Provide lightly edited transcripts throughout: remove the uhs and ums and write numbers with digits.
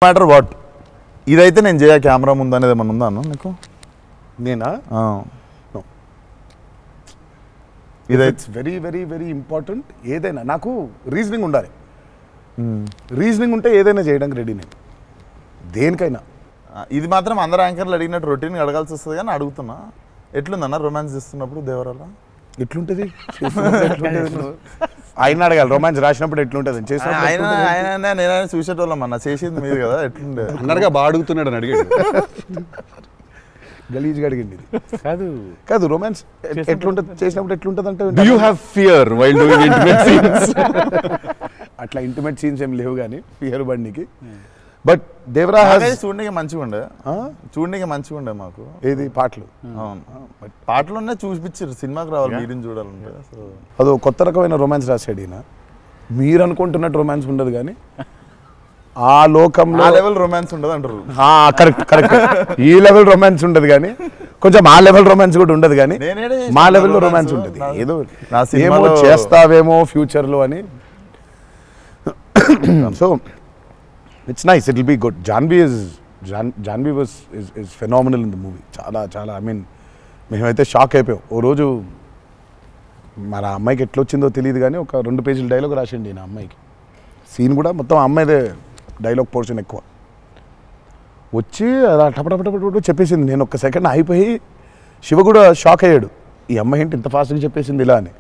Matter what ఇదైతే నేను చేయ కెమెరా ముందు అనేది ఏమన్నా ఉందా అన్న నీకు? నేనా? ఇదైతే వెరీ వెరీ వెరీ ఇంపార్టెంట్. ఏదైనా నాకు రీజనింగ్ ఉండాలి. రీజనింగ్ ఉంటే ఏదైనా చేయడానికి రెడీ నేను, దేనికైనా. ఇది మాత్రం అందరు యాంకర్లు అడిగినట్టు రొటీన్ అడగాల్సి వస్తుంది కానీ అడుగుతున్నా, ఎట్లుందన్న రొమాన్స్ చేస్తున్నప్పుడు దేవరాల? ఎట్లుంటది ఆయన అడగాలి. రొమాన్స్ రాసినప్పుడు ఎట్లుంటది నేనైనా చూసేటోళ్ళం అన్న, చేసింది మీరు కదా, ఎట్లుండే అన్నట్టుగా బాగా అడుగుతున్నాడు అని అడిగాడు. గలీజ్గా అడిగింది. కాదు కాదు రొమాన్స్ ఎట్లుంటది చేసినప్పుడు ఎట్లుంటది అంటే, Do you have fear while doing intimate scenes? అట్లా ఇంటిమేట్ సీన్స్ ఏం లేవు కానీ ఫియర్ బండికి. బట్ దేవరా చూడడానికి మంచిగా ఉండే, చూడడానికి మంచిగా ఉండే మాకు. ఏది పాటలు? అవును, పాటలున్నా చూపించారు, సినిమాకి రావాలి మీరిని చూడాలంటే. సో అదో కొత్త రకమైన రొమాన్స్ రాశాడు ఈయన. మీరు అనుకుంటున్నట్టు రొమాన్స్ ఉండదు కానీ ఆ లోకంలో లెవెల్ రొమాన్స్ ఉండదు అంటారు. Correct correct. ఈ లెవెల్ రొమాన్స్ ఉండదు కానీ కొంచెం ఆ లెవెల్ రొమాన్స్ కూడా ఉండదు కానీ మా లెవెల్లో రొమాన్స్ ఉంటుంది. ఏదో ఏమో చేస్తావేమో ఫ్యూచర్లో అని. So it's nice, it will be good. Janhvi is phenomenal in the movie. చాలా చాలా ఐ మీన్ మేమైతే షాక్ అయిపోయాం. ఓ రోజు మన అమ్మాయికి ఎట్లా వచ్చిందో తెలియదు కానీ ఒక 2 పేజీల డైలాగ్ రాసిండి నా అమ్మాయికి. సీన్ కూడా మొత్తం అమ్మాయిదే డైలాగ్ పోర్షన్ ఎక్కువ. వచ్చి అలా టపటపటపట చెప్పేసింది. నేను ఒక్క సెకండ్ అయిపోయి, శివ కూడా షాక్ అయ్యాడు, ఈ అమ్మాయి ఏంటి ఇంత ఫాస్ట్గా చెప్పేసింది ఇలా అని.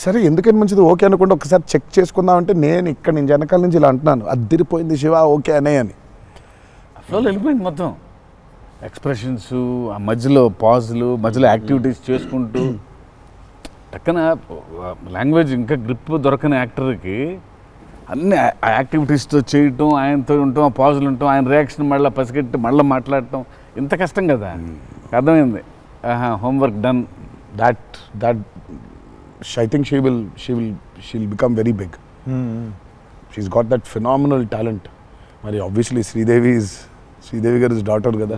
సరే ఎందుకని మంచిది ఓకే అనుకుంటే ఒకసారి చెక్ చేసుకుందామంటే నేను ఇక్కడ నుంచి వెనకాల నుంచి ఇలా అంటున్నాను, అద్దిరిపోయింది శివ ఓకే అనే అని. ఫ్లోలో వెళ్ళిపోయింది మొత్తం. ఎక్స్ప్రెషన్స్, ఆ మధ్యలో పాజులు, మధ్యలో యాక్టివిటీస్ చేసుకుంటూ టక్కన లాంగ్వేజ్ ఇంకా గ్రిప్ దొరకని యాక్టర్కి అన్ని యాక్టివిటీస్తో చేయటం, ఆయనతో ఉండటం, ఆ పాజులు ఉండటం, ఆయన రియాక్షన్ మళ్ళీ పసిగట్టి మళ్ళీ మాట్లాడటం ఇంత కష్టం కదా. అర్థమైంది. Homework done. That I think she'll become very big. She's got that phenomenal talent. మరి obviously శ్రీదేవి గారి డాటర్ కదా,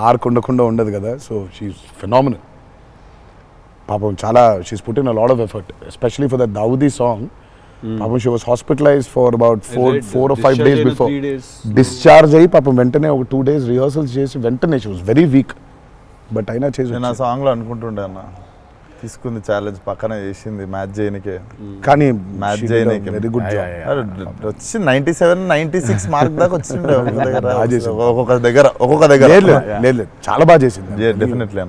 ఆర్క్ ఉండకుండా ఉండదు కదా. So she's phenomenal. పాపం చాలా she's put in a lot of effort, especially for that Daavudi song. పాపం she was hospitalized for about 4 or 5 days before discharge అయ్యి పాపం వెంటనే ఒక 2 days రిహర్సల్స్ చేసి వెంటనే she was very weak. But అయినా చేసి నేను ఆ సాంగ్లో అనుకుంటుండే అన్న, తీసుకుంది ఛాలెంజ్ పక్కన చేసింది మ్యాచ్ చేయనికే. కానీ మ్యాచ్ చేయనికే వెరీ గుడ్ జాబ్. వచ్చి 97, 96 మార్క్ దాకా వచ్చిండే ఒక్కొక్క దగ్గర. లేదు చాలా బాగా చేసింది. డెఫినెట్లీ.